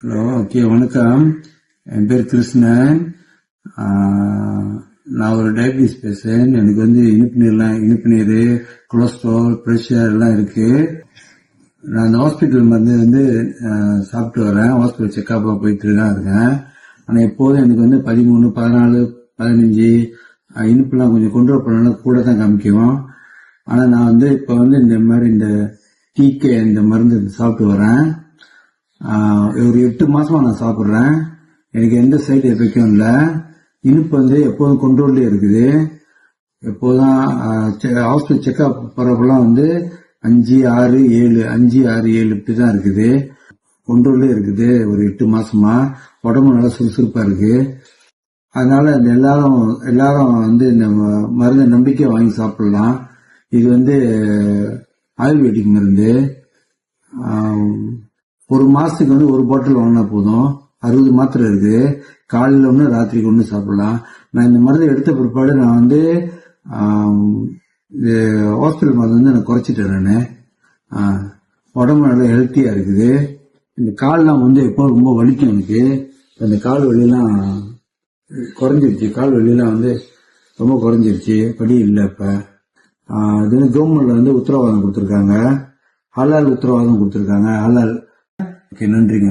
Hello, okay, வணக்கம். என் பேர் கிருஷ்ணன். நான் ஒரு டயபிட்டிஸ் பேஷண்ட். எனக்கு இனிப்பு நீர், கொலஸ்ட்ரால், பிரஷர் எல்லாம் இருக்கு. நான் அந்த ஹாஸ்பிட்டல் மருந்து சாப்பிட்டு வரேன். ஹாஸ்பிட்டல் செக்அப் போயிட்டு தான் இருக்கேன். ஆனா எப்போதும் எனக்கு 13, 14, 15 இனிப்புலாம் கொஞ்சம் கொண்டு பண்ணலாம் கூட தான் காமிக்கும். ஆனா நான் இப்ப இந்த மாதிரி இந்த டீக்கே இந்த மருந்து சாப்பிட்டு வரேன். ஒரு 8 மாசமா நான் சாப்பிட்றேன். எனக்கு எந்த சைடு எஃபெக்டும் இல்லை. இனிப்பு எப்போதும் கண்ட்ரோல்லே இருக்குது. எப்போதும் ஹாஸ்பிட்டல் செக்அப் போறப்பெல்லாம் 5, 6, 7 5, 6, 7 இப்படிதான் இருக்குது. கண்ட்ரோல்லே இருக்குது. ஒரு 8 மாசமா உடம்பு நல்லா சுறுசுறுப்பா இருக்கு. அதனால இந்த எல்லாரும் இந்த மருந்து நம்பிக்கை வாங்கி சாப்பிடலாம். இது ஆயுர்வேதிக் மருந்து. ஒரு மாசத்துக்கு ஒரு பாட்டில் வாங்கினா போதும். 60 மாத்திரை இருக்கு. காலையில ஒண்ணு, ராத்திரிக்கு ஒண்ணு சாப்பிடலாம். நான் இந்த மருந்து எடுத்த பிற்பாடு நான் ஹாஸ்பிட்டல் மருந்து நான் குறைச்சிட்டேன். நான் உடம்பு நல்லா ஹெல்த்தியா இருக்குது. இந்த கால்லாம் எப்போ ரொம்ப வலிக்கும் எனக்கு. அந்த கால் வலியெல்லாம் குறைஞ்சிருச்சு. கால் வலியெல்லாம் ரொம்ப குறைஞ்சிருச்சு. படி இல்லை. இப்ப இது கவர்மெண்ட்ல உத்தரவாதம் கொடுத்துருக்காங்க. ஹலால் உத்தரவாதம் கொடுத்துருக்காங்க. ஹலால். ஓகே, நன்றிங்க.